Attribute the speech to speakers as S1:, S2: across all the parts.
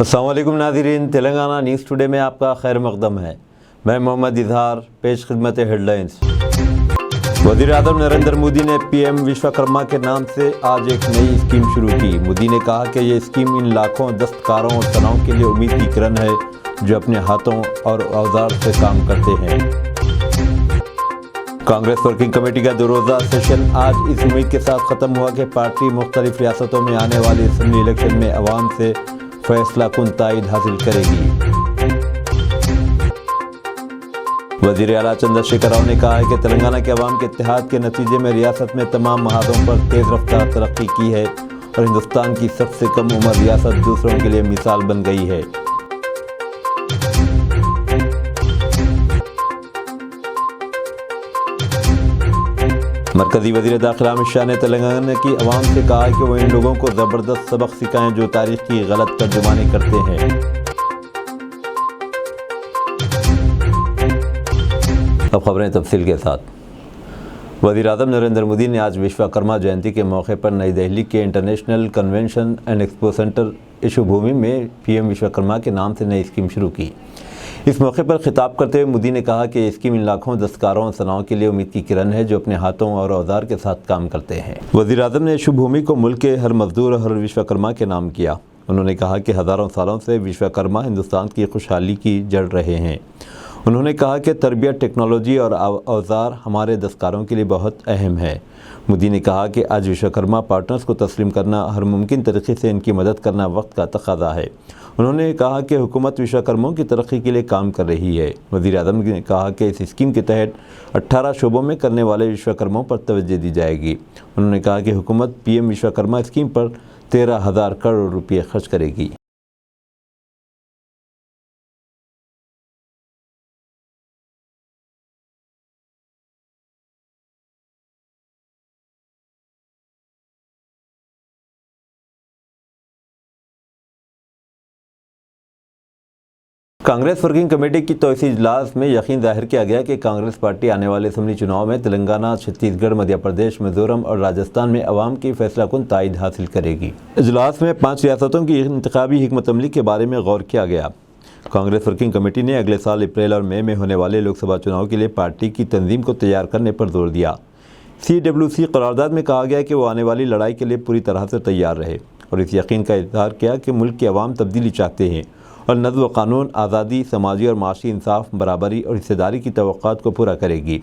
S1: السلام علیکم ناظرین، تلنگانہ نیوز ٹوڈے میں آپ کا خیر مقدم ہے۔ میں محمد اظہار، پیش خدمت ہیڈ لائنز۔ وزیر اعظم نریندر مودی نے پی ایم وشوکرما کے نام سے آج ایک نئی اسکیم شروع کی۔ مودی نے کہا کہ یہ اسکیم ان لاکھوں دستکاروں اور صنعتوں کے لیے امید کی کرن ہے جو اپنے ہاتھوں اور اوزار سے کام کرتے ہیں۔ کانگریس ورکنگ کمیٹی کا 2 روزہ سیشن آج اس امید کے ساتھ ختم ہوا کہ پارٹی مختلف ریاستوں میں آنے والے اسمبلی الیکشن میں عوام سے فیصلہ کن تائید حاصل کرے گی۔ وزیر اعلیٰ چندر شیکھر راؤ نے کہا ہے کہ تلنگانہ کے عوام کے اتحاد کے نتیجے میں ریاست میں تمام محاذوں پر تیز رفتار ترقی کی ہے اور ہندوستان کی سب سے کم عمر ریاست دوسروں کے لیے مثال بن گئی ہے۔ مرکزی وزیر داخلہ امت شاہ نے تلنگانہ کی عوام سے کہا کہ وہ ان لوگوں کو زبردست سبق سکھائیں جو تاریخ کی غلط ترجمانی کرتے ہیں۔ اب خبریں تفصیل کے ساتھ۔ وزیر اعظم نریندر مودی نے آج وشوکرما جینتی کے موقع پر نئی دہلی کے international convention and expo centre Yashobhoomi میں پی ایم وشوکرما کے نام سے نئی اسکیم شروع کی۔ اس موقع پر خطاب کرتے ہوئے مودی نے کہا کہ یہ اسکیم ان لاکھوں دستکاروں اور صنعتوں کے لیے امید کی کرن ہے جو اپنے ہاتھوں اور اوزار کے ساتھ کام کرتے ہیں۔ وزیر اعظم نے یشو بھومی کو ملک کے ہر مزدور اور ہر وشوکرما کے نام کیا۔ انہوں نے کہا کہ ہزاروں سالوں سے وشوکرما ہندوستان کی خوشحالی کی جڑ رہے ہیں۔ انہوں نے کہا کہ تربیت، ٹیکنالوجی اور اوزار ہمارے دستکاروں کے لیے بہت اہم ہے۔ مودی نے کہا کہ آج وشوکرما پارٹنرز کو تسلیم کرنا، ہر ممکن طریقے سے ان کی مدد کرنا وقت کا تقاضا ہے۔ انہوں نے کہا کہ حکومت وشوکرموں کی ترقی کے لیے کام کر رہی ہے۔ وزیر اعظم نے کہا کہ اس اسکیم کے تحت 18 شعبوں میں کرنے والے وشوکرموں پر توجہ دی جائے گی۔ انہوں نے کہا کہ حکومت پی ایم وشوکرما اسکیم پر 13,000 کروڑ روپے خرچ کرے گی۔ کانگریس ورکنگ کمیٹی کی توسیع اجلاس میں یقین ظاہر کیا گیا کہ کانگریس پارٹی آنے والے اسمبلی چناؤں میں تلنگانہ، چھتیس گڑھ، مدھیہ پردیش، میزورم اور راجستھان میں عوام کی فیصلہ کن تائید حاصل کرے گی۔ اجلاس میں 5 ریاستوں کی انتخابی حکمت عملی کے بارے میں غور کیا گیا۔ کانگریس ورکنگ کمیٹی نے اگلے سال اپریل اور مئی میں ہونے والے لوک سبھا چناؤں کے لیے پارٹی کی تنظیم کو تیار کرنے پر زور دیا۔ CWC قرارداد میں کہا گیا کہ وہ آنے والی لڑائی کے لیے پوری طرح سے تیار رہے اور اس یقین کا اظہار کیا کہ ملک کے عوام تبدیلی چاہتے ہیں اور نظم و قانون، آزادی، سماجی اور معاشی انصاف، برابری اور حصہ داری کی توقعات کو پورا کرے گی۔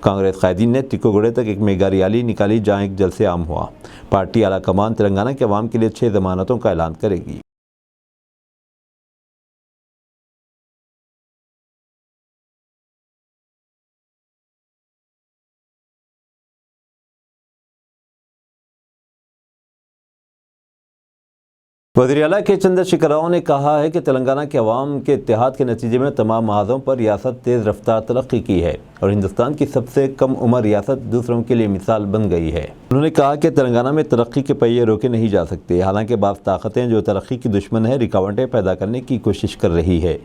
S1: کانگریس قائدین نے تکوگڑے تک ایک میگا ریلی نکالی جہاں ایک جلسے عام ہوا۔ پارٹی اعلیٰ کمان تلنگانہ کے عوام کے لیے 6 ضمانتوں کا اعلان کرے گی۔ وزیر اعلیٰ کے چندر شیکھر راؤ نے کہا ہے کہ تلنگانہ کے عوام کے اتحاد کے نتیجے میں تمام محاذوں پر ریاست تیز رفتار ترقی کی ہے اور ہندوستان کی سب سے کم عمر ریاست دوسروں کے لیے مثال بن گئی ہے۔ انہوں نے کہا کہ تلنگانہ میں ترقی کے پہیے روکے نہیں جا سکتے، حالانکہ بعض طاقتیں جو ترقی کی دشمن ہیں رکاوٹیں پیدا کرنے کی کوشش کر رہی ہے۔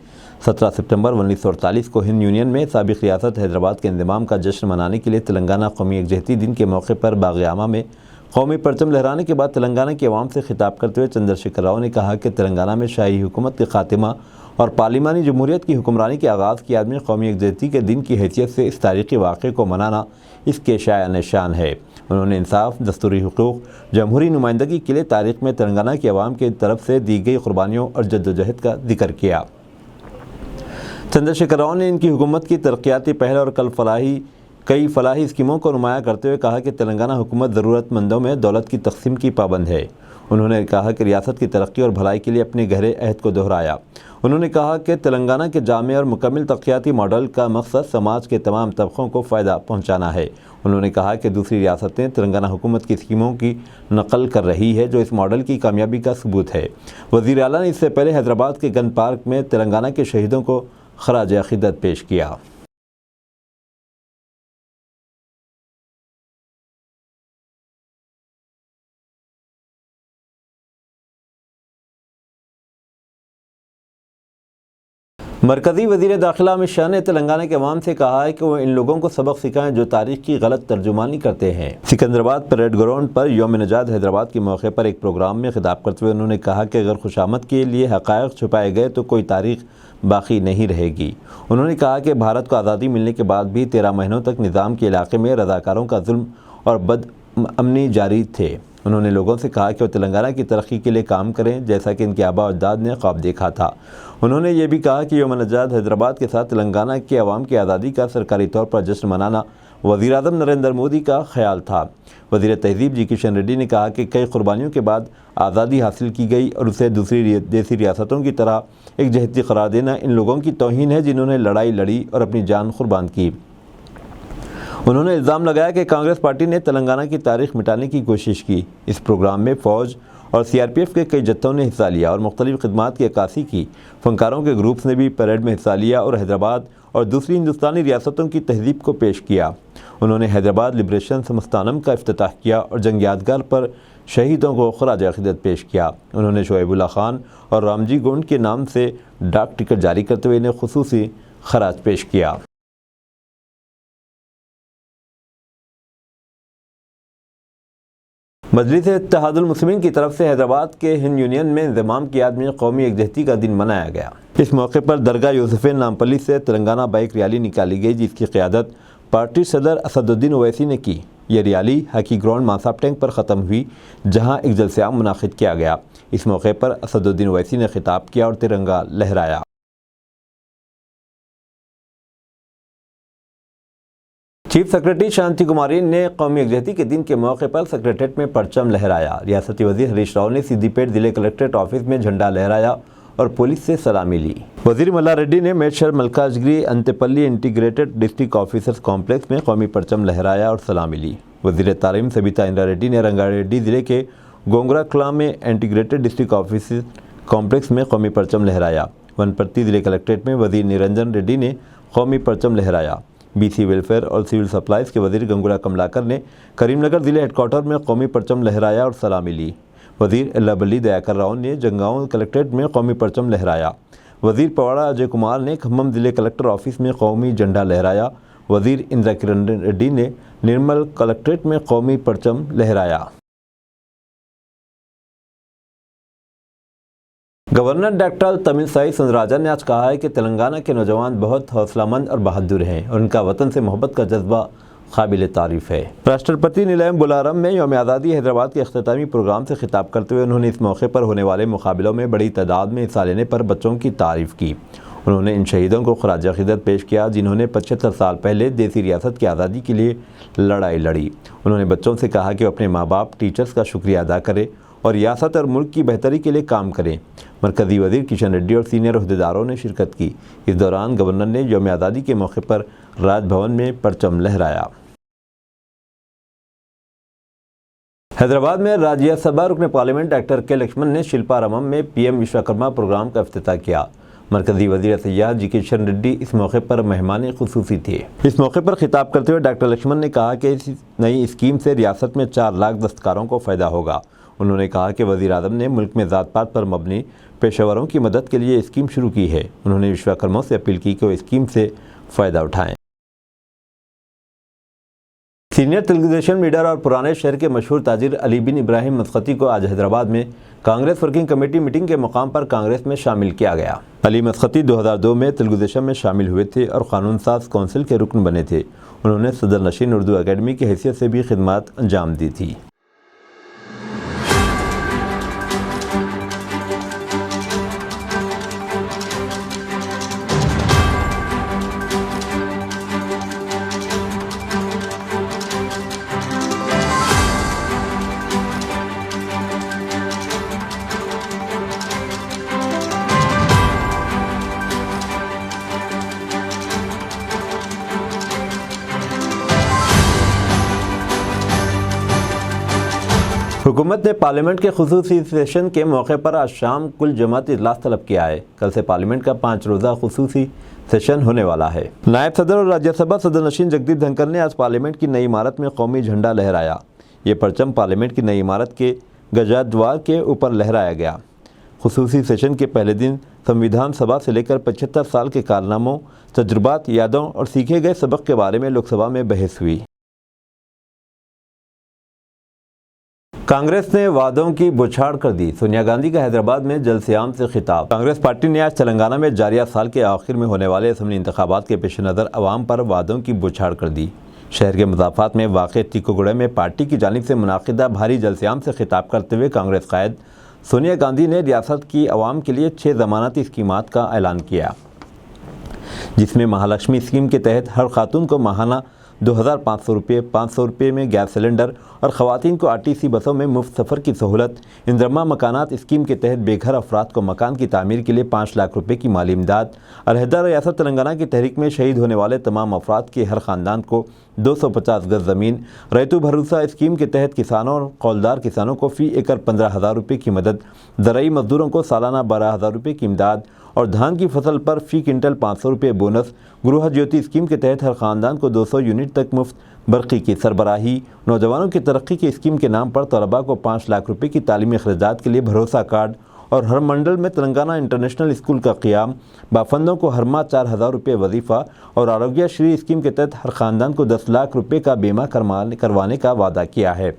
S1: 17 ستمبر 1948 کو ہند یونین میں سابق ریاست حیدرآباد کے انضمام کا جشن منانے کے لیے تلنگانہ قومی یکجہتی دن کے موقع پر باغ عامہ میں قومی پرچم لہرانے کے بعد تلنگانہ کی عوام سے خطاب کرتے ہوئے چندر شیکھر راؤ نے کہا کہ تلنگانہ میں شاہی حکومت کے خاتمہ اور پارلیمانی جمہوریت کی حکمرانی کے آغاز کی یاد میں قومی یکجہتی کے دن کی حیثیت سے اس تاریخی واقعے کو منانا اس کے شایع نشان ہے۔ انہوں نے انصاف، دستوری حقوق، جمہوری نمائندگی کے لیے تاریخ میں تلنگانہ کی عوام کی طرف سے دی گئی قربانیوں اور جدوجہد کا ذکر کیا۔ چندر شیکھر راؤ نے ان کی حکومت کی ترقیاتی پہل اور کئی فلاحی اسکیموں کو نمایاں کرتے ہوئے کہا کہ تلنگانہ حکومت ضرورت مندوں میں دولت کی تقسیم کی پابند ہے۔ انہوں نے کہا کہ ریاست کی ترقی اور بھلائی کے لیے اپنے گہرے عہد کو دہرایا۔ انہوں نے کہا کہ تلنگانہ کے جامع اور مکمل ترقیاتی ماڈل کا مقصد سماج کے تمام طبقوں کو فائدہ پہنچانا ہے۔ انہوں نے کہا کہ دوسری ریاستیں تلنگانہ حکومت کی اسکیموں کی نقل کر رہی ہے جو اس ماڈل کی کامیابی کا ثبوت ہے۔ وزیر اعلیٰ نے اس سے پہلے حیدرآباد کے گن پارک میں تلنگانہ کے شہیدوں کو خراج عقیدت پیش کیا۔ مرکزی وزیر داخلہ امت شاہ نے تلنگانہ کے عوام سے کہا ہے کہ وہ ان لوگوں کو سبق سکھائیں جو تاریخ کی غلط ترجمانی کرتے ہیں۔ سکندرآباد پریڈ گراؤنڈ پر یوم نجات حیدرآباد کے موقع پر ایک پروگرام میں خطاب کرتے ہوئے انہوں نے کہا کہ اگر خوشامد کے لیے حقائق چھپائے گئے تو کوئی تاریخ باقی نہیں رہے گی۔ انہوں نے کہا کہ بھارت کو آزادی ملنے کے بعد بھی 13 مہینوں تک نظام کے علاقے میں رضاکاروں کا ظلم اور بد امنی جاری تھے۔ انہوں نے لوگوں سے کہا کہ وہ تلنگانہ کی ترقی کے لیے کام کریں جیسا کہ ان کے آباء و اجداد نے خواب دیکھا تھا۔ انہوں نے یہ بھی کہا کہ یوم نجات حیدرآباد کے ساتھ تلنگانہ کے عوام کی آزادی کا سرکاری طور پر جشن منانا وزیر اعظم نریندر مودی کا خیال تھا۔ وزیر تہذیب جی کشن ریڈی نے کہا کہ کئی قربانیوں کے بعد آزادی حاصل کی گئی اور اسے دوسری دیسی ریاستوں کی طرح ایک جہتی قرار دینا ان لوگوں کی توہین ہے جنہوں نے لڑائی لڑی اور اپنی جان قربان کی۔ انہوں نے الزام لگایا کہ کانگریس پارٹی نے تلنگانہ کی تاریخ مٹانے کی کوشش کی۔ اس پروگرام میں فوج اور سی آر پی ایف کے کئی جتھوں نے حصہ لیا اور مختلف خدمات کی عکاسی کی۔ فنکاروں کے گروپس نے بھی پریڈ میں حصہ لیا اور حیدرآباد اور دوسری ہندوستانی ریاستوں کی تہذیب کو پیش کیا۔ انہوں نے حیدرآباد لبریشن سمستانم کا افتتاح کیا اور جنگ یادگار پر شہیدوں کو خراج عقیدت پیش کیا۔ انہوں نے شعیب اللہ خان اور رامجی گونڈ کے نام سے ڈاک ٹکٹ جاری کرتے ہوئے انہیں خصوصی خراج پیش کیا۔ مجلس اتحاد المسلمین کی طرف سے حیدرآباد کے ہند یونین میں انضمام کی یاد میں قومی یکجہتی کا دن منایا گیا۔ اس موقع پر درگاہ یوسفین نامپلی سے تلنگانہ بائک ریلی نکالی گئی جس کی قیادت پارٹی صدر اسد الدین اویسی نے کی۔ یہ ریلی ہاکی گراؤنڈ مانساب ٹینک پر ختم ہوئی جہاں ایک جلسہ عام منعقد کیا گیا۔ اس موقع پر اسد الدین اویسی نے خطاب کیا اور ترنگا لہرایا۔ چیف سیکرٹری شانتی کماری نے قومی یکجہتی کے دن کے موقع پر سیکریٹریٹ میں پرچم لہرایا۔ ریاستی وزیر ہریش راؤ نے سدی پیٹ ضلع کلکٹریٹ آفس میں جھنڈا لہرایا اور پولیس سے سلامی لی۔ وزیر ملا ریڈی نے میڈشر ملکاجگری انتپلی انٹیگریٹڈ ڈسٹرکٹ آفیسرز کمپلیکس میں قومی پرچم لہرایا اور سلامی لی۔ وزیر تعلیم سبیتا اندرا ریڈی نے رنگا ریڈی ضلع کے گونگرا کلاں میں انٹیگریٹڈ ڈسٹرکٹ آفیسرز کمپلیکس میں قومی پرچم لہرایا۔ ونپرتی ضلع کلکٹریٹ میں وزیر نرنجن ریڈی نے قومی پرچم لہرایا۔ بی سی ویلفیئر اور سول سپلائز کے وزیر گنگولا کملاکر نے کریم نگر ضلع ہیڈ کوارٹر میں قومی پرچم لہرایا اور سلامی لی۔ وزیر ایلابلی دیاکر راؤ نے جنگاؤں کلکٹریٹ میں قومی پرچم لہرایا۔ وزیر پواڑہ اجے کمار نے کھمم ضلع کلکٹر آفس میں قومی جھنڈا لہرایا۔ وزیر اندرا کرن ریڈی نے نرمل کلکٹریٹ میں قومی پرچم لہرایا۔ گورنر ڈاکٹر تملسائی سوندراراجن نے آج کہا ہے کہ تلنگانہ کے نوجوان بہت حوصلہ مند اور بہادر ہیں اور ان کا وطن سے محبت کا جذبہ قابل تعریف ہے۔ راشٹرپتی نیلیم بولارم میں یوم آزادی حیدرآباد کے اختتامی پروگرام سے خطاب کرتے ہوئے انہوں نے اس موقع پر ہونے والے مقابلوں میں بڑی تعداد میں حصہ لینے پر بچوں کی تعریف کی۔ انہوں نے ان شہیدوں کو خراج عقیدت پیش کیا جنہوں نے 75 سال پہلے دیسی ریاست کی آزادی کے لیے لڑائی لڑی۔ انہوں نے بچوں سے کہا کہ وہ اپنے ماں باپ ٹیچرز کا شکریہ ادا کریں اور ریاست اور ملک کی بہتری کے لیے کام کریں۔ مرکزی وزیر کشن ریڈی اور سینئر عہدیداروں نے شرکت کی۔ اس دوران گورنر نے یوم آزادی کے موقع پر راج بھون میں پرچم لہرایا۔ حیدرآباد میں راجیہ سبھا رکن پارلیمنٹ ڈاکٹر کے لکشمن نے شلپا رامم میں پی ایم وشوکرما پروگرام کا افتتاح کیا۔ مرکزی وزیر سیاحت جی کشن ریڈی اس موقع پر مہمان خصوصی تھے۔ اس موقع پر خطاب کرتے ہوئے ڈاکٹر لکشمن نے کہا کہ اس نئی اسکیم سے ریاست میں 4 لاکھ دستکاروں کو فائدہ ہوگا۔ انہوں نے کہا کہ وزیر اعظم نے ملک میں ذات پات پر مبنی پیشہ وروں کی مدد کے لیے اسکیم شروع کی ہے۔ انہوں نے وشوکرماؤں سے اپیل کی کہ وہ اسکیم سے فائدہ اٹھائیں۔ سینئر تلگو دیشم لیڈر اور پرانے شہر کے مشہور تاجر علی بن ابراہیم مسقطی کو آج حیدرآباد میں کانگریس ورکنگ کمیٹی میٹنگ کے مقام پر کانگریس میں شامل کیا گیا۔ علی مسقطی 2002 میں تلگو دیشم میں شامل ہوئے تھے اور قانون ساز کونسل کے رکن بنے تھے۔ انہوں نے صدر نشین اردو اکیڈمی کی حیثیت سے بھی خدمات انجام دی تھی۔ حکومت نے پارلیمنٹ کے خصوصی سیشن کے موقع پر آج شام کل جماعتی اجلاس طلب کیا ہے۔ کل سے پارلیمنٹ کا 5 روزہ خصوصی سیشن ہونے والا ہے۔ نائب صدر اور راجیہ سبھا صدر نشین جگدیپ دھنکر نے آج پارلیمنٹ کی نئی عمارت میں قومی جھنڈا لہرایا۔ یہ پرچم پارلیمنٹ کی نئی عمارت کے گجا دوار کے اوپر لہرایا گیا۔ خصوصی سیشن کے پہلے دن سنویدھان سبھا سے لے کر 75 سال کے کارناموں، تجربات، یادوں اور سیکھے گئے سبق کے بارے میں لوک سبھا میں بحث ہوئی۔ کانگریس نے وعدوں کی بوچھاڑ کر دی، سونیا گاندھی کا حیدرآباد میں جلسہ عام سے خطاب۔ کانگریس پارٹی نے آج تلنگانہ میں جاریہ سال کے آخر میں ہونے والے اسمبلی انتخابات کے پیش نظر عوام پر وعدوں کی بوچھاڑ کر دی۔ شہر کے مضافات میں واقع تیکوگڑے میں پارٹی کی جانب سے منعقدہ بھاری جلسہ عام سے خطاب کرتے ہوئے کانگریس قائد سونیا گاندھی نے ریاست کی عوام کے لیے 6 ضمانتی اسکیمات کا اعلان کیا، جس میں مہالکشمی اسکیم کے تحت ہر خاتون کو ماہانہ 2500 روپے، 500 روپے میں گیس سلنڈر اور خواتین کو RTC بسوں میں مفت سفر کی سہولت، اندرما مکانات اسکیم کے تحت بے گھر افراد کو مکان کی تعمیر کے لیے 5 لاکھ روپے کی مالی امداد، علیحدہ ریاست تلنگانہ کی تحریک میں شہید ہونے والے تمام افراد کے ہر خاندان کو 250 گز زمین، ریتو بھروسہ اسکیم کے تحت کسانوں اور قولدار کسانوں کو فی ایکڑ 15,000 روپے کی مدد، زرعی مزدوروں کو سالانہ 12,000 روپے کی امداد اور دھان کی فصل پر فی کنٹل 500 روپے بونس، گروہ جیوتی اسکیم کے تحت ہر خاندان کو 200 یونٹ تک مفت برقی کی سربراہی، نوجوانوں کی ترقی کی اسکیم کے نام پر طلباء کو 5 لاکھ روپے کی تعلیمی اخراجات کے لیے بھروسہ کارڈ اور ہر منڈل میں تلنگانہ انٹرنیشنل اسکول کا قیام، بافندوں کو ہر ماہ 4,000 روپے وظیفہ اور آروگیہ شری اسکیم کے تحت ہر خاندان کو 10 لاکھ روپے کا بیمہ کروانے کا وعدہ کیا ہے۔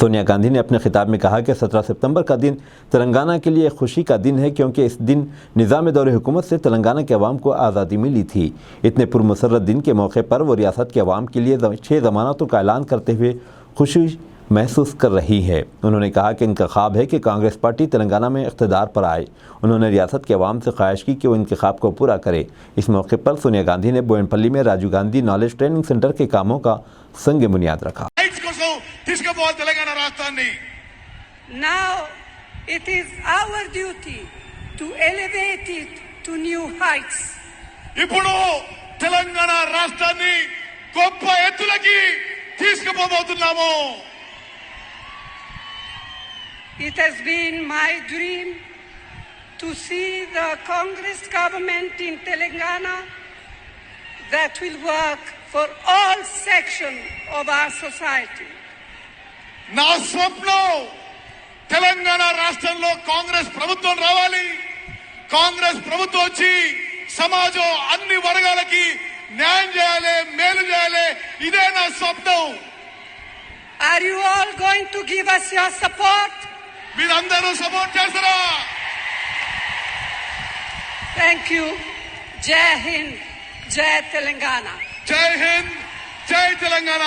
S1: سونیا گاندھی نے اپنے خطاب میں کہا کہ 17 ستمبر کا دن تلنگانہ کے لیے خوشی کا دن ہے، کیونکہ اس دن نظام دور حکومت سے تلنگانہ کے عوام کو آزادی ملی تھی۔ اتنے پرمسرت دن کے موقع پر وہ ریاست کے عوام کے لیے 6 ضمانتوں کا اعلان کرتے ہوئے خوشی محسوس کر رہی ہے۔ انہوں نے کہا کہ ان کا خواب ہے کہ کانگریس پارٹی تلنگانہ میں اقتدار پر آئے۔ انہوں نے ریاست کے عوام سے خواہش کی کہ وہ ان کے خواب کو پورا کرے۔ اس موقع پر سونیا گاندھی نے بوئن پلی میں Rajiv Gandhi knowledge training centre کے کاموں کا سنگ بنیاد رکھا۔
S2: Now it is our duty to elevate it to new heights.
S3: ఇప్పుడు తెలంగాణ రాష్ట్రాన్ని గొప్ప ఎత్తులకి తీసుకుపోబోతున్నాము.
S2: It has been my dream to see the Congress government in Telangana that will work for all sections of our society.
S3: నా స్వప్నం తెలంగాణ రాష్ట్రంలో కాంగ్రెస్ ప్రభుత్వం రావాలి. కాంగ్రెస్ ప్రభుత్వం వచ్చి సమాజం అన్ని వర్గాలకి న్యాయం చేయాలి, మేలు చేయాలి. ఇదే నా స్వప్నం.
S2: Are you all going to give us your support?
S3: మీరందరూ సపోర్ట్ చేస్తారా?
S2: Thank you. Jai Hind, Jai Telangana.
S3: జై హింద్, జై తెలంగాణ.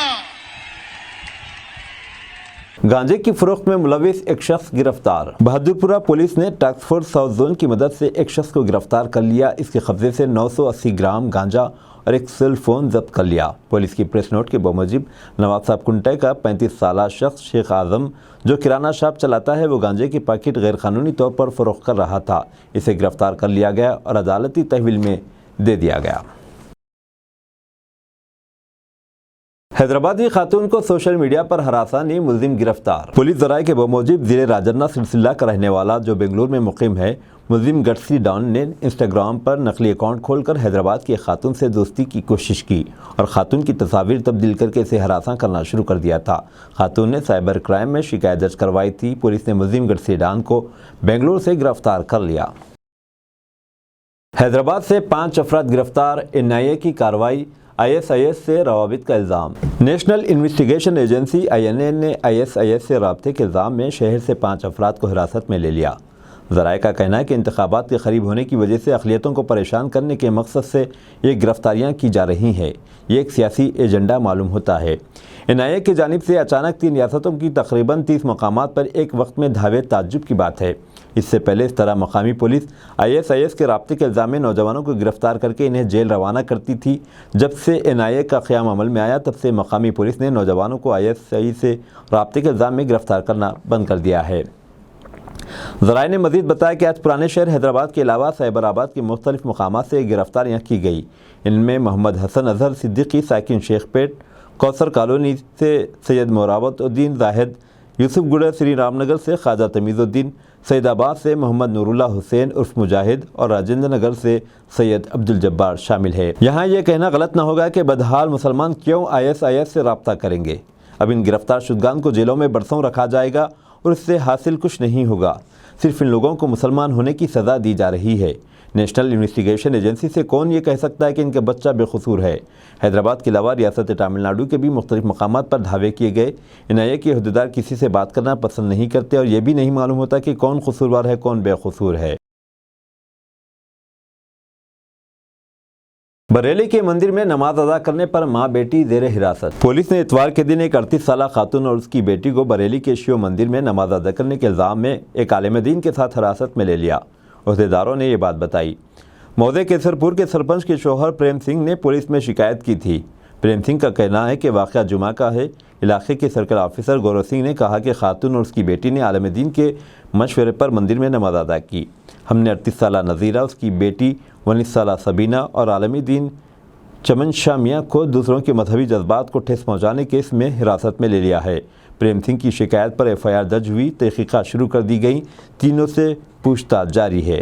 S1: گانجے کی فروخت میں ملوث ایک شخص گرفتار۔ بہادرپورہ پولیس نے ٹاسک فورس ساؤتھ زون کی مدد سے ایک شخص کو گرفتار کر لیا۔ اس کے قبضے سے 980 گرام گانجا اور ایک سیل فون ضبط کر لیا۔ پولیس کی پریس نوٹ کے بموجب نواز صاحب کنٹے کا 35 سالہ شخص شیخ اعظم جو کرانہ شاپ چلاتا ہے، وہ گانجے کی پیکٹ غیر قانونی طور پر فروخت کر رہا تھا۔ اسے گرفتار کر لیا گیا اور عدالتی تحویل میں دے دیا گیا۔ حیدرآبادی خاتون کو سوشل میڈیا پر ہراسانی، ملزم گرفتار۔ پولیس ذرائع کے بموجب ضلع راجرنا سلسلہ کا رہنے والا جو بنگلور میں مقیم ہے، ملزم گٹسی ڈان نے انسٹاگرام پر نقلی اکاؤنٹ کھول کر حیدرآباد کی ایک خاتون سے دوستی کی کوشش کی اور خاتون کی تصاویر تبدیل کر کے اسے ہراساں کرنا شروع کر دیا تھا۔ خاتون نے سائبر کرائم میں شکایت درج کروائی تھی۔ پولیس نے ملزم گٹسی ڈان کو بنگلور سے گرفتار کر لیا۔ حیدرآباد سے 5 افراد گرفتار، NIA کی کارروائی، ISIS سے روابط کا الزام۔ نیشنل انویسٹیگیشن ایجنسی INA نے ISIS سے رابطے کے الزام میں شہر سے 5 افراد کو حراست میں لے لیا۔ ذرائع کا کہنا ہے کہ انتخابات کے قریب ہونے کی وجہ سے اقلیتوں کو پریشان کرنے کے مقصد سے یہ گرفتاریاں کی جا رہی ہیں۔ یہ ایک سیاسی ایجنڈا معلوم ہوتا ہے۔ NIA کی جانب سے اچانک 3 ریاستوں کی تقریباً 30 مقامات پر ایک وقت میں دھاوے تعجب کی بات ہے۔ اس سے پہلے اس طرح مقامی پولیس ISIS کے رابطے کے الزام میں نوجوانوں کو گرفتار کر کے انہیں جیل روانہ کرتی تھی۔ جب سے NIA کا قیام عمل میں آیا، تب سے مقامی پولیس نے نوجوانوں کو ISIS سے رابطے کے الزام میں گرفتار کرنا بند کر دیا ہے۔ ذرائع نے مزید بتایا کہ آج پرانے شہر حیدرآباد کے علاوہ سائبر آباد کے مختلف مقامات سے گرفتاریاں کی گئی۔ ان میں محمد حسن اظہر صدیقی ساکن شیخ پیٹ، کوثر کالونی سے سید موراوت الدین زاہد، یوسف گڑھ سری رام نگر سے خواجہ تمیز الدین، سید آباد سے محمد نور اللہ حسین عرف مجاہد اور راجندر نگر سے سید عبدالجبار شامل ہے۔ یہاں یہ کہنا غلط نہ ہوگا کہ بدحال مسلمان کیوں ISIS سے رابطہ کریں گے۔ اب ان گرفتار شدگان کو جیلوں میں برسوں رکھا جائے گا اور اس سے حاصل کچھ نہیں ہوگا، صرف ان لوگوں کو مسلمان ہونے کی سزا دی جا رہی ہے۔ نیشنل انویسٹیگیشن ایجنسی سے کون یہ کہہ سکتا ہے کہ ان کا بچہ بے قصور ہے؟ حیدرآباد کے علاوہ ریاست تامل ناڈو کے بھی مختلف مقامات پر دھاوے کیے گئے۔ NIA کے عہدیدار کسی سے بات کرنا پسند نہیں کرتے اور یہ بھی نہیں معلوم ہوتا کہ کون قصوروار ہے کون بے قصور ہے۔ بریلی کے مندر میں نماز ادا کرنے پر ماں بیٹی زیر حراست۔ پولیس نے اتوار کے دن ایک 38 سالہ خاتون اور اس کی بیٹی کو بریلی کے شیو مندر میں نماز ادا کرنے کے الزام میں ایک عالم دین کے ساتھ حراست میں لے لیا۔ عہدیداروں نے یہ بات بتائی۔ موضع کیسر پور کے سرپنچ کے شوہر پریم سنگھ نے پولیس میں شکایت کی تھی۔ پریم سنگھ کا کہنا ہے کہ واقعہ جمعہ کا ہے۔ علاقے کے سرکل آفیسر گورو سنگھ نے کہا کہ خاتون اور اس کی بیٹی نے عالم دین کے مشورے پر مندر میں نماز ادا کی۔ ہم نے 38 سالہ نذیرہ، اس کی بیٹی 19 سالہ سبینہ اور عالم دین چمن شاہ میاں کو دوسروں کے مذہبی جذبات کو ٹھیس پہنچانے کے اس میں حراست میں لے لیا ہے۔ پریم سنگھ کی شکایت پر FIR درج ہوئی، تحقیقات شروع کر دی گئیں، تینوں سے پوچھ تاچھ جاری ہے۔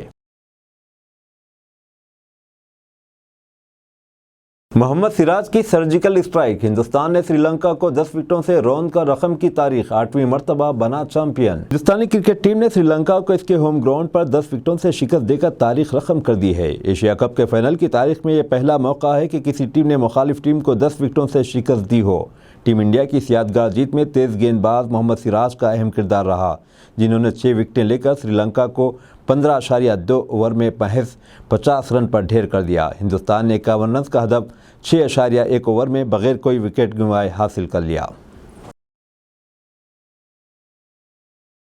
S1: محمد سراج کی سرجیکل اسٹرائک، ہندوستان نے سری لنکا کو 10 وکٹوں سے روند کر رقم کی تاریخ 8ویں مرتبہ بنا چیمپئن۔ ہندوستانی کرکٹ ٹیم نے سری لنکا کو اس کے ہوم گراؤنڈ پر 10 وکٹوں سے شکست دے کر تاریخ رقم کر دی ہے۔ ایشیا کپ کے فائنل کی تاریخ میں یہ پہلا موقع ہے کہ کسی ٹیم نے مخالف ٹیم کو 10 وکٹوں سے شکست دی ہو۔ ٹیم انڈیا کی اس یادگار جیت میں تیز گیند باز محمد سراج کا اہم کردار رہا، جنہوں نے 6 وکٹیں لے کر سری لنکا کو 15.2 اوور میں محض 50 رن پر ڈھیر کر دیا۔ ہندوستان نے 51 رنز کا ہدف 6.1 اوور میں بغیر کوئی وکٹ گنوائے حاصل کر لیا۔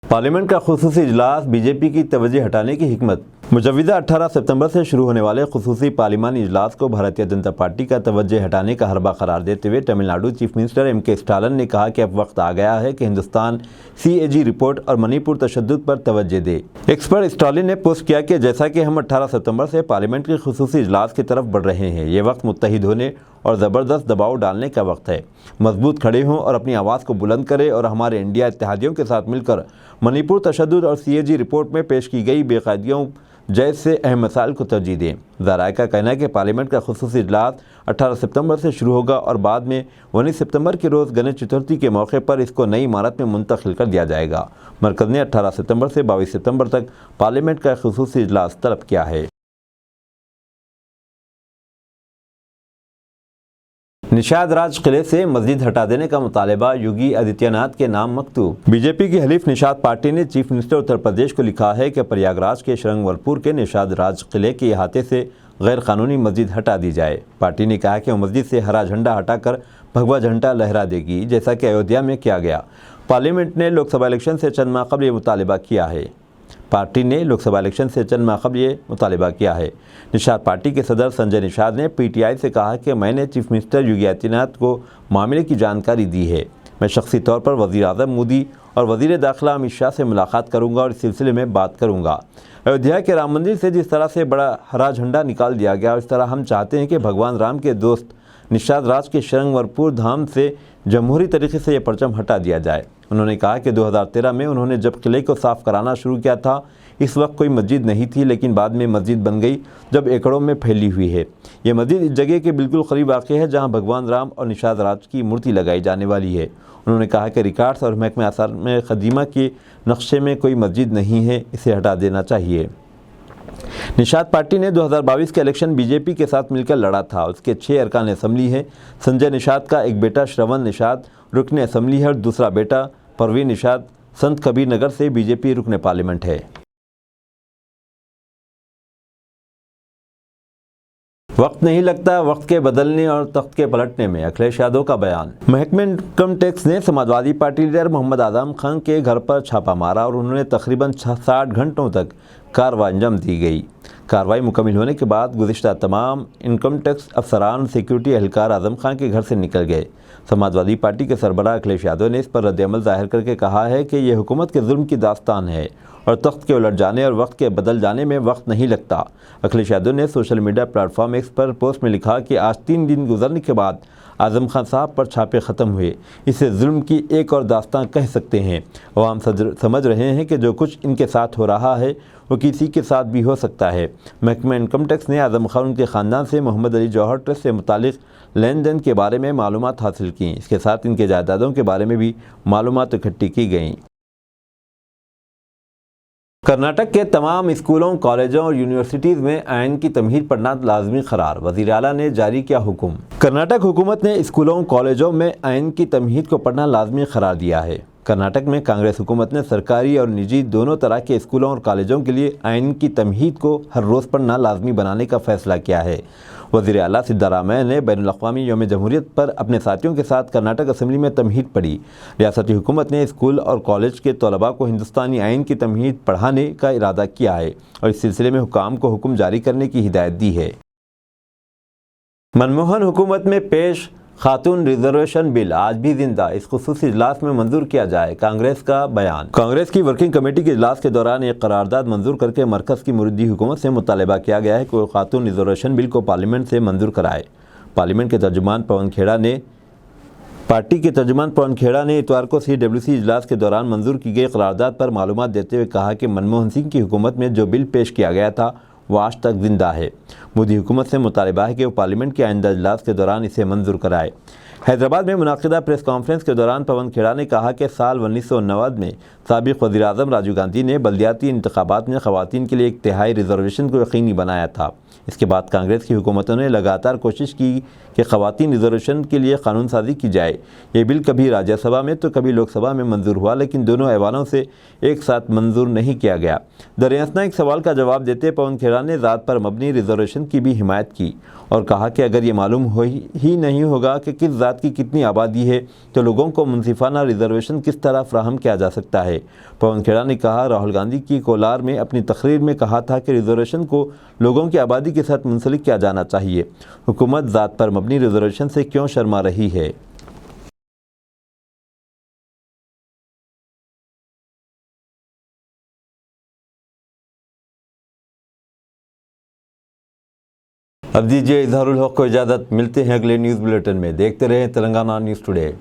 S1: پارلیمنٹ کا خصوصی اجلاس، BJP کی توجہ ہٹانے کی حکمت۔ مجوزہ 18 ستمبر سے شروع ہونے والے خصوصی پارلیمانی اجلاس کو بھارتیہ جنتا پارٹی کا توجہ ہٹانے کا حربہ قرار دیتے ہوئے Tamil Nadu chief minister MK Stalin نے کہا کہ اب وقت آ گیا ہے کہ ہندوستان CAG رپورٹ اور منی پور تشدد پر توجہ دے۔ ایکس پر اسٹالن نے پوسٹ کیا کہ جیسا کہ ہم 18 ستمبر سے پارلیمنٹ کے خصوصی اجلاس کی طرف بڑھ رہے ہیں، یہ وقت متحد ہونے اور زبردست دباؤ ڈالنے کا وقت ہے۔ مضبوط کھڑے ہوں اور اپنی آواز کو بلند کریں اور ہمارے انڈیا اتحادیوں کے ساتھ مل کر منی پور تشدد اور CAG رپورٹ میں پیش کی گئی بے قاعدگیوں جیسے اہم مسائل کو ترجیح دیں۔ ذرائع کا کہنا ہے کہ پارلیمنٹ کا خصوصی اجلاس 18 ستمبر سے شروع ہوگا اور بعد میں 19 ستمبر کے روز گنیش چترتھی کے موقع پر اس کو نئی عمارت میں منتقل کر دیا جائے گا۔ مرکز نے 18 ستمبر سے 22 ستمبر تک پارلیمنٹ کا خصوصی اجلاس طلب کیا ہے۔ نشاد راج قلعے سے مسجد ہٹا دینے کا مطالبہ، یوگی آدتیہ ناتھ کے نام مکتوب۔ BJP کی حلیف نشاد پارٹی نے چیف منسٹر اتر پردیش کو لکھا ہے کہ پریاگ راج کے شرنگورپور کے نشاد راج قلعے کے احاطے سے غیر قانونی مسجد ہٹا دی جائے۔ پارٹی نے کہا کہ وہ مسجد سے ہرا جھنڈا ہٹا کر بھگوا جھنڈا لہرا دے گی، جیسا کہ ایودھیا میں کیا گیا۔ پارلیمنٹ نے لوک سبھا الیکشن سے چند ماہ قبل یہ مطالبہ کیا ہے۔ نشاد پارٹی کے صدر سنجے نشاد نے PTI سے کہا کہ میں نے چیف منسٹر یوگی آدتیہ ناتھ کو معاملے کی جانکاری دی ہے۔ میں شخصی طور پر وزیر اعظم مودی اور وزیر داخلہ امت شاہ سے ملاقات کروں گا اور اس سلسلے میں بات کروں گا۔ ایودھیا کے رام مندر سے جس طرح سے بڑا ہرا جھنڈا نکال دیا گیا، اس طرح ہم چاہتے ہیں کہ بھگوان رام کے دوست نشاد راج کے شرنگورپور دھام سے جمہوری طریقے سے یہ پرچم ہٹا دیا جائے۔ انہوں نے کہا کہ 2013 میں انہوں نے جب قلعے کو صاف کرانا شروع کیا تھا، اس وقت کوئی مسجد نہیں تھی، لیکن بعد میں مسجد بن گئی جب ایکڑوں میں پھیلی ہوئی ہے۔ یہ مسجد اس جگہ کے بالکل قریب واقع ہے جہاں بھگوان رام اور نشاد راج کی مورتی لگائی جانے والی ہے۔ انہوں نے کہا کہ ریکارڈز اور محکمہ آثار قدیمہ کے نقشے میں کوئی مسجد نہیں ہے، اسے ہٹا دینا چاہیے۔ نشاد پارٹی نے 2022 کے الیکشن BJP کے ساتھ مل کر لڑا تھا۔ اس کے 6 ارکان اسمبلی ہیں۔ سنجے نشاد کا ایک بیٹا شرون نشاد رکن اسمبلی ہے اور دوسرا بیٹا پروین نشاد سنت کبیر نگر سے BJP رکن پارلیمنٹ ہے۔ وقت نہیں لگتا وقت کے بدلنے اور تخت کے پلٹنے میں، اکھلیش یادو کا بیان۔ محکمہ انکم ٹیکس نے سماجوادی پارٹی لیڈر محمد اعظم خان کے گھر پر چھاپہ مارا اور انہوں نے تقریباً 60 گھنٹوں تک کارروائی انجام دی گئی۔ کارروائی مکمل ہونے کے بعد گزشتہ تمام انکم ٹیکس افسران سیکیورٹی اہلکار اعظم خان کے گھر سے نکل گئے۔ سماجوادی پارٹی کے سربراہ اکھلیش یادو نے اس پر رد عمل ظاہر کر کے کہا ہے کہ یہ حکومت کے ظلم کی داستان ہے اور تخت کے الٹ جانے اور وقت کے بدل جانے میں وقت نہیں لگتا۔ اکھلیش یادو نے social media platform X پر پوسٹ میں لکھا کہ آج 3 دن گزرنے کے بعد اعظم خان صاحب پر چھاپے ختم ہوئے، اسے ظلم کی ایک اور داستان کہہ سکتے ہیں۔ عوام سمجھ رہے ہیں کہ جو کچھ ان کے ساتھ ہو رہا ہے وہ کسی کے ساتھ بھی ہو سکتا ہے۔ محکمہ انکم ٹیکس نے اعظم خان کے خاندان سے محمد علی جوہر ٹرسٹ سے متعلق لین دین کے بارے میں معلومات حاصل کیں۔ اس کے ساتھ ان کے جائیدادوں کے بارے میں بھی معلومات اکٹھی کی گئیں۔ کرناٹک کے تمام اسکولوں، کالجوں اور یونیورسٹیز میں آئین کی تمہید پڑھنا لازمی قرار، وزیر اعلیٰ نے جاری کیا حکم۔ کرناٹک حکومت نے اسکولوں، کالجوں میں آئین کی تمہید کو پڑھنا لازمی قرار دیا ہے۔ کرناٹک میں کانگریس حکومت نے سرکاری اور نجی دونوں طرح کے اسکولوں اور کالجوں کے لیے آئین کی تمہید کو ہر روز پڑھنا لازمی بنانے کا فیصلہ کیا ہے۔ وزیر اعلیٰ سدھارامیا نے بین الاقوامی یوم جمہوریت پر اپنے ساتھیوں کے ساتھ کرناٹک اسمبلی میں تمہید پڑھی۔ ریاستی حکومت نے اسکول اور کالج کے طلباء کو ہندوستانی آئین کی تمہید پڑھانے کا ارادہ کیا ہے اور اس سلسلے میں حکام کو حکم جاری کرنے کی ہدایت دی ہے۔ منموہن حکومت میں پیش خاتون ریزرویشن بل آج بھی زندہ، اس خصوصی اجلاس میں منظور کیا جائے، کانگریس کا بیان۔ کانگریس کی ورکنگ کمیٹی کے اجلاس کے دوران ایک قرارداد منظور کر کے مرکز کی مردی حکومت سے مطالبہ کیا گیا ہے کہ وہ خاتون ریزرویشن بل کو پارلیمنٹ سے منظور کرائے۔ پارلیمنٹ کے ترجمان پون کھیڑا نے پارٹی کے ترجمان پون کھیڑا نے اتوار کو CWC اجلاس کے دوران منظور کی گئی قرارداد پر معلومات دیتے ہوئے کہا کہ منموہن سنگھ کی حکومت میں جو بل پیش کیا گیا تھا وہ آج تک زندہ ہے۔ مودی حکومت سے مطالبہ ہے کہ وہ پارلیمنٹ کے آئندہ اجلاس کے دوران اسے منظور کرائے۔ حیدرآباد میں منعقدہ پریس کانفرنس کے دوران پون کھیڑا نے کہا کہ سال 1990 میں سابق وزیر اعظم راجیو گاندھی نے بلدیاتی انتخابات میں خواتین کے لیے ایک تہائی ریزرویشن کو یقینی بنایا تھا۔ اس کے بعد کانگریس کی حکومتوں نے لگاتار کوشش کی کہ خواتین ریزرویشن کے لیے قانون سازی کی جائے۔ یہ بل کبھی راجیہ سبھا میں تو کبھی لوک سبھا میں منظور ہوا، لیکن دونوں ایوانوں سے ایک ساتھ منظور نہیں کیا گیا۔ دریں ایک سوال کا جواب دیتے پون کھیڑا نے ذات پر مبنی ریزرویشن کی بھی حمایت کی اور کہا کہ اگر یہ معلوم ہی نہیں ہوگا کہ کس ذات کی کتنی آبادی ہے تو لوگوں کو منصفانہ ریزرویشن کس طرح فراہم کیا جا سکتا ہے۔ پون کھیڑا نے کہا راہل گاندھی کی کولار میں اپنی تقریر میں کہا تھا کہ ریزرویشن کو لوگوں کی آبادی کے ساتھ منسلک کیا جانا چاہیے۔ حکومت ذات پر مبنی ریزرویشن سے کیوں شرما رہی ہے؟ اب دیجیے اظہار الحق کو اجازت، ملتے ہیں اگلے نیوز بلیٹن میں۔ دیکھتے رہیں تلنگانہ نیوز ٹوڈے۔